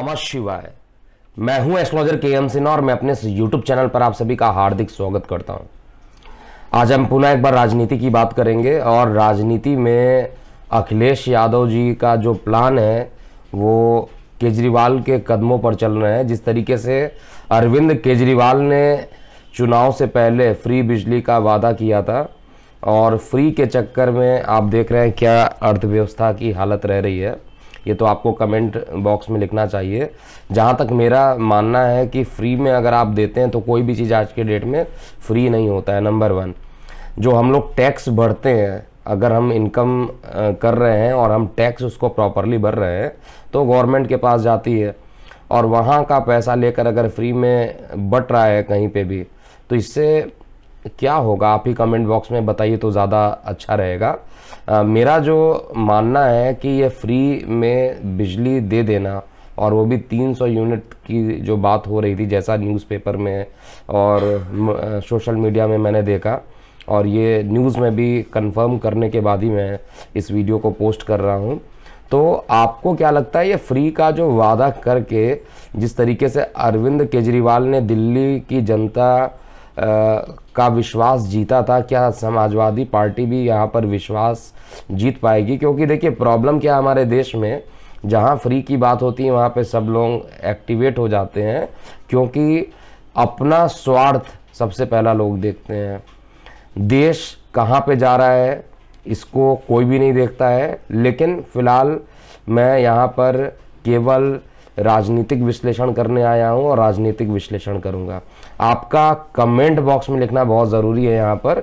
नमः शिवाय। मैं हूं एस्ट्रोलॉजर के.एम. सिन्हा और मैं अपने यूट्यूब चैनल पर आप सभी का हार्दिक स्वागत करता हूं। आज हम पुनः एक बार राजनीति की बात करेंगे और राजनीति में अखिलेश यादव जी का जो प्लान है वो केजरीवाल के कदमों पर चल रहे हैं। जिस तरीके से अरविंद केजरीवाल ने चुनाव से पहले फ्री बिजली का वादा किया था और फ्री के चक्कर में आप देख रहे हैं क्या अर्थव्यवस्था की हालत रह रही है। ये तो आपको कमेंट बॉक्स में लिखना चाहिए। जहाँ तक मेरा मानना है कि फ्री में अगर आप देते हैं तो कोई भी चीज़ आज के डेट में फ्री नहीं होता है। नंबर वन, जो हम लोग टैक्स भरते हैं, अगर हम इनकम कर रहे हैं और हम टैक्स उसको प्रॉपरली भर रहे हैं तो गवर्नमेंट के पास जाती है और वहाँ का पैसा लेकर अगर फ्री में बट रहा है कहीं पे भी, तो इससे क्या होगा आप ही कमेंट बॉक्स में बताइए तो ज़्यादा अच्छा रहेगा। मेरा जो मानना है कि ये फ्री में बिजली दे देना और वो भी 300 यूनिट की जो बात हो रही थी, जैसा न्यूज़पेपर में और सोशल मीडिया में मैंने देखा और ये न्यूज़ में भी कंफर्म करने के बाद ही मैं इस वीडियो को पोस्ट कर रहा हूँ। तो आपको क्या लगता है ये फ्री का जो वादा करके जिस तरीके से अरविंद केजरीवाल ने दिल्ली की जनता का विश्वास जीता था, क्या समाजवादी पार्टी भी यहाँ पर विश्वास जीत पाएगी? क्योंकि देखिए प्रॉब्लम क्या हमारे देश में, जहाँ फ्री की बात होती है वहाँ पे सब लोग एक्टिवेट हो जाते हैं क्योंकि अपना स्वार्थ सबसे पहला लोग देखते हैं। देश कहाँ पे जा रहा है इसको कोई भी नहीं देखता है। लेकिन फिलहाल मैं यहाँ पर केवल राजनीतिक विश्लेषण करने आया हूँ और राजनीतिक विश्लेषण करूँगा। आपका कमेंट बॉक्स में लिखना बहुत ज़रूरी है। यहाँ पर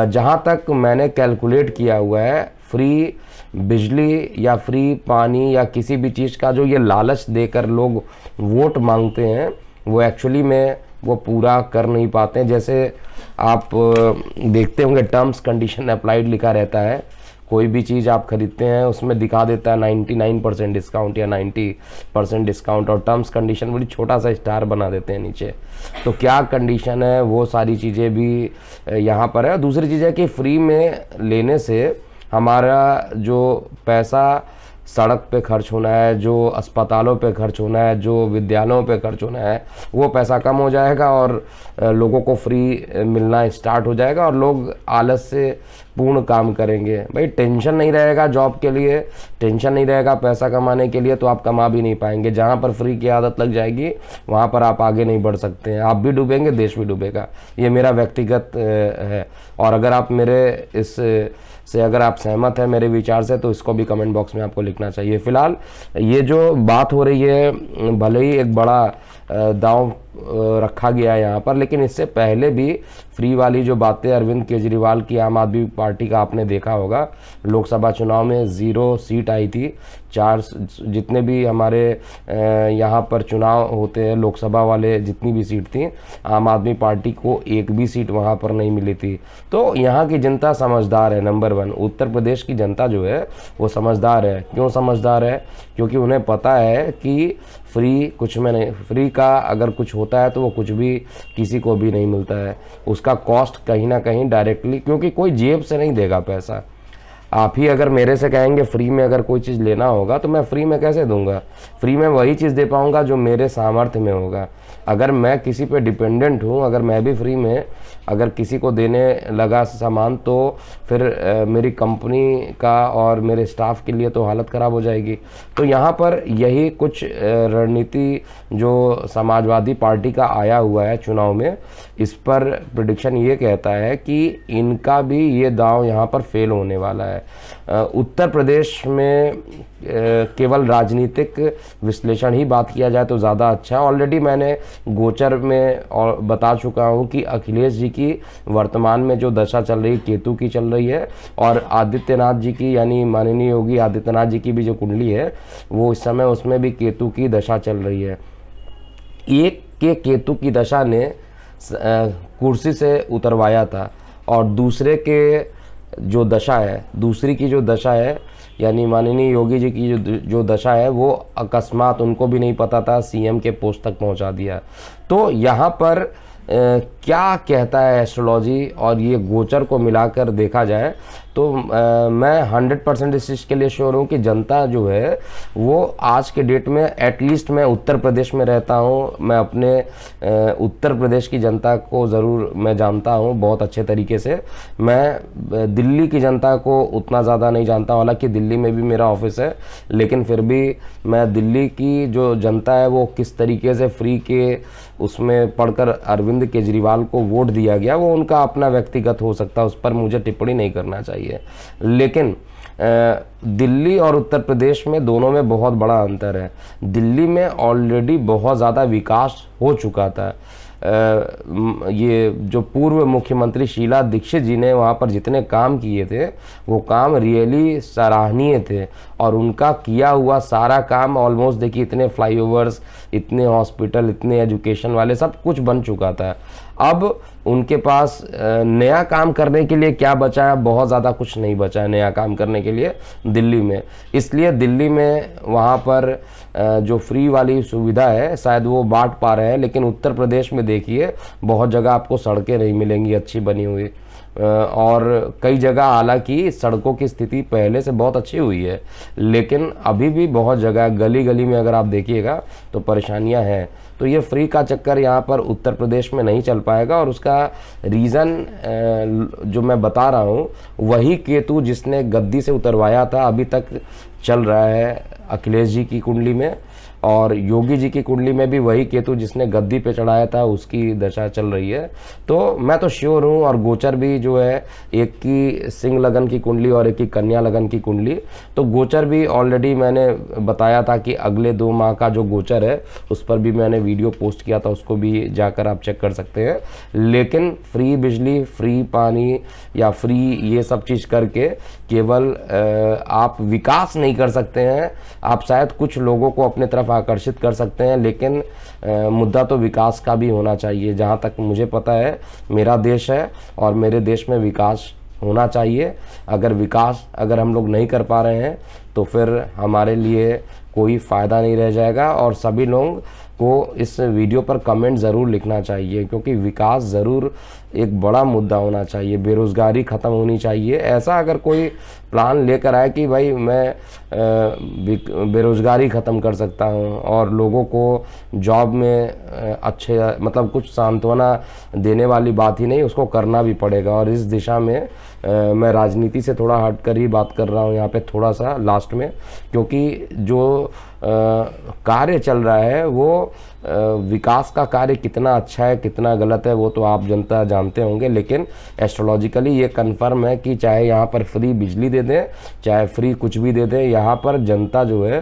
जहाँ तक मैंने कैलकुलेट किया हुआ है, फ्री बिजली या फ्री पानी या किसी भी चीज़ का जो ये लालच देकर लोग वोट मांगते हैं वो एक्चुअली में वो पूरा कर नहीं पाते हैं। जैसे आप देखते होंगे टर्म्स कंडीशन अप्लाइड लिखा रहता है, कोई भी चीज़ आप खरीदते हैं उसमें दिखा देता है 99% डिस्काउंट या 90% डिस्काउंट और टर्म्स कंडीशन बड़ी छोटा सा स्टार बना देते हैं नीचे। तो क्या कंडीशन है वो सारी चीज़ें भी यहाँ पर है। दूसरी चीज़ है कि फ्री में लेने से हमारा जो पैसा सड़क पे खर्च होना है, जो अस्पतालों पे खर्च होना है, जो विद्यालयों पे खर्च होना है, वो पैसा कम हो जाएगा और लोगों को फ्री मिलना स्टार्ट हो जाएगा और लोग आलस से पूर्ण काम करेंगे। भाई टेंशन नहीं रहेगा जॉब के लिए, टेंशन नहीं रहेगा पैसा कमाने के लिए, तो आप कमा भी नहीं पाएंगे। जहाँ पर फ्री की आदत लग जाएगी वहाँ पर आप आगे नहीं बढ़ सकते हैं। आप भी डूबेंगे, देश भी डूबेगा। ये मेरा व्यक्तिगत है और अगर आप मेरे इस से अगर आप सहमत हैं मेरे विचार से तो इसको भी कमेंट बॉक्स में आपको लिखना चाहिए। फिलहाल ये जो बात हो रही है भले ही एक बड़ा दांव रखा गया है यहाँ पर, लेकिन इससे पहले भी फ्री वाली जो बातें अरविंद केजरीवाल की आम आदमी पार्टी का आपने देखा होगा। लोकसभा चुनाव में 0 सीट आई थी। 4 जितने भी हमारे यहाँ पर चुनाव होते हैं लोकसभा वाले, जितनी भी सीट थी आम आदमी पार्टी को एक भी सीट वहाँ पर नहीं मिली थी। तो यहाँ की जनता समझदार है। नंबर वन, उत्तर प्रदेश की जनता जो है वो समझदार है। क्यों समझदार है? क्योंकि उन्हें पता है कि फ्री कुछ में नहीं, फ्री का अगर कुछ होता है तो वो कुछ भी किसी को भी नहीं मिलता है। उसका कॉस्ट कहीं ना कहीं डायरेक्टली, क्योंकि कोई जेब से नहीं देगा पैसा। आप ही अगर मेरे से कहेंगे फ्री में अगर कोई चीज़ लेना होगा तो मैं फ्री में कैसे दूंगा? फ्री में वही चीज़ दे पाऊंगा जो मेरे सामर्थ्य में होगा। अगर मैं किसी पे डिपेंडेंट हूँ, अगर मैं भी फ्री में अगर किसी को देने लगा सामान तो फिर मेरी कंपनी का और मेरे स्टाफ के लिए तो हालत ख़राब हो जाएगी। तो यहाँ पर यही कुछ रणनीति जो समाजवादी पार्टी का आया हुआ है चुनाव में, इस पर प्रेडिक्शन ये कहता है कि इनका भी ये दांव यहाँ पर फेल होने वाला है। उत्तर प्रदेश में केवल राजनीतिक विश्लेषण ही बात किया जाए तो ज़्यादा अच्छा है। ऑलरेडी मैंने गोचर में और बता चुका हूँ कि अखिलेश जी की वर्तमान में जो दशा चल रही केतु की चल रही है और आदित्यनाथ जी की यानी माननीय योगी आदित्यनाथ जी की भी जो कुंडली है वो इस समय उसमें भी केतु की दशा चल रही है। एक के केतु की दशा ने कुर्सी से उतरवाया था और दूसरे के जो दशा है, दूसरी की जो दशा है यानी माननीय योगी जी की जो दशा है वो अकस्मात, उनको भी नहीं पता था, सीएम के पोस्ट तक पहुंचा दिया। तो यहाँ पर क्या कहता है एस्ट्रोलॉजी और ये गोचर को मिलाकर देखा जाए तो मैं 100% इस चीज़ के लिए श्योर हूँ कि जनता जो है वो आज के डेट में, एटलीस्ट मैं उत्तर प्रदेश में रहता हूँ, मैं अपने उत्तर प्रदेश की जनता को ज़रूर मैं जानता हूँ बहुत अच्छे तरीके से। मैं दिल्ली की जनता को उतना ज़्यादा नहीं जानता, हालांकि दिल्ली में भी मेरा ऑफिस है, लेकिन फिर भी मैं दिल्ली की जो जनता है वो किस तरीके से फ्री के उसमें पढ़कर अरविंद केजरीवाल को वोट दिया गया, वो उनका अपना व्यक्तिगत हो सकता है, उस पर मुझे टिप्पणी नहीं करना चाहिए। लेकिन दिल्ली और उत्तर प्रदेश में दोनों में बहुत बड़ा अंतर है। दिल्ली में ऑलरेडी बहुत ज़्यादा विकास हो चुका था। ये जो पूर्व मुख्यमंत्री शीला दीक्षित जी ने वहाँ पर जितने काम किए थे वो काम रियली सराहनीय थे, और उनका किया हुआ सारा काम ऑलमोस्ट देखिए, इतने फ्लाईओवर्स, इतने हॉस्पिटल, इतने एजुकेशन वाले सब कुछ बन चुका था। अब उनके पास नया काम करने के लिए क्या बचा है? बहुत ज़्यादा कुछ नहीं बचा है नया काम करने के लिए दिल्ली में। इसलिए दिल्ली में वहाँ पर जो फ्री वाली सुविधा है शायद वो बांट पा रहे हैं, लेकिन उत्तर प्रदेश में देखिए बहुत जगह आपको सड़कें नहीं मिलेंगी अच्छी बनी हुई, और कई जगह हालांकि सड़कों की स्थिति पहले से बहुत अच्छी हुई है, लेकिन अभी भी बहुत जगह गली गली में अगर आप देखिएगा तो परेशानियां हैं। तो ये फ्री का चक्कर यहाँ पर उत्तर प्रदेश में नहीं चल पाएगा, और उसका रीज़न जो मैं बता रहा हूँ वही केतु जिसने गद्दी से उतरवाया था अभी तक चल रहा है अखिलेश जी की कुंडली में, और योगी जी की कुंडली में भी वही केतु जिसने गद्दी पे चढ़ाया था उसकी दशा चल रही है। तो मैं तो श्योर हूँ, और गोचर भी जो है, एक की सिंह लगन की कुंडली और एक की कन्या लगन की कुंडली, तो गोचर भी ऑलरेडी मैंने बताया था कि अगले 2 माह का जो गोचर है उस पर भी मैंने वीडियो पोस्ट किया था, उसको भी जाकर आप चेक कर सकते हैं। लेकिन फ्री बिजली, फ्री पानी या फ्री ये सब चीज़ करके केवल आप विकास नहीं कर सकते हैं। आप शायद कुछ लोगों को अपने तरफ आकर्षित कर सकते हैं, लेकिन मुद्दा तो विकास का भी होना चाहिए। जहाँ तक मुझे पता है मेरा देश है और मेरे देश में विकास होना चाहिए। अगर हम लोग नहीं कर पा रहे हैं तो फिर हमारे लिए कोई फ़ायदा नहीं रह जाएगा। और सभी लोग को इस वीडियो पर कमेंट ज़रूर लिखना चाहिए, क्योंकि विकास ज़रूर एक बड़ा मुद्दा होना चाहिए। बेरोज़गारी ख़त्म होनी चाहिए। ऐसा अगर कोई प्लान लेकर आए कि भाई मैं बेरोज़गारी ख़त्म कर सकता हूँ और लोगों को जॉब में अच्छे, मतलब कुछ सांत्वना देने वाली बात ही नहीं, उसको करना भी पड़ेगा। और इस दिशा में मैं राजनीति से थोड़ा हटकर ही बात कर रहा हूँ यहाँ पे थोड़ा सा लास्ट में, क्योंकि जो कार्य चल रहा है वो विकास का कार्य कितना अच्छा है कितना गलत है वो तो आप जनता जानते होंगे, लेकिन एस्ट्रोलॉजिकली ये कन्फर्म है कि चाहे यहाँ पर फ्री बिजली दे दें, चाहे फ्री कुछ भी दे दें, यहाँ पर जनता जो है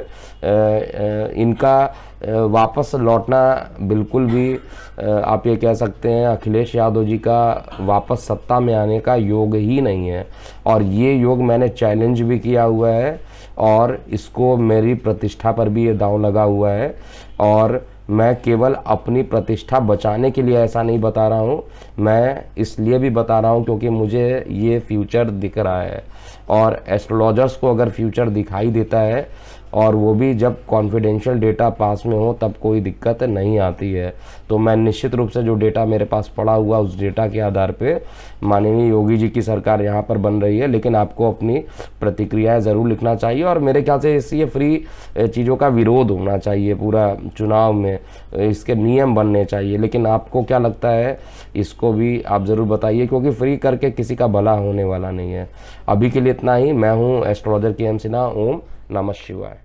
इनका वापस लौटना बिल्कुल भी आप ये कह सकते हैं अखिलेश यादव जी का वापस सत्ता में आने का योग ही नहीं है। और ये योग मैंने चैलेंज भी किया हुआ है, और इसको मेरी प्रतिष्ठा पर भी ये दांव लगा हुआ है। और मैं केवल अपनी प्रतिष्ठा बचाने के लिए ऐसा नहीं बता रहा हूँ, मैं इसलिए भी बता रहा हूँ क्योंकि मुझे ये फ्यूचर दिख रहा है। और एस्ट्रोलॉजर्स को अगर फ्यूचर दिखाई देता है और वो भी जब कॉन्फिडेंशियल डेटा पास में हो तब कोई दिक्कत नहीं आती है। तो मैं निश्चित रूप से जो डेटा मेरे पास पड़ा हुआ उस डेटा के आधार पे माननीय योगी जी की सरकार यहाँ पर बन रही है। लेकिन आपको अपनी प्रतिक्रियाएं ज़रूर लिखना चाहिए, और मेरे ख्याल से इसलिए फ्री चीज़ों का विरोध होना चाहिए पूरा चुनाव में, इसके नियम बनने चाहिए। लेकिन आपको क्या लगता है इसको भी आप ज़रूर बताइए, क्योंकि फ्री करके किसी का भला होने वाला नहीं है। अभी के लिए इतना ही। मैं हूँ एस्ट्रोलॉजर के एम सिन्हा। ओम नमः शिवाय।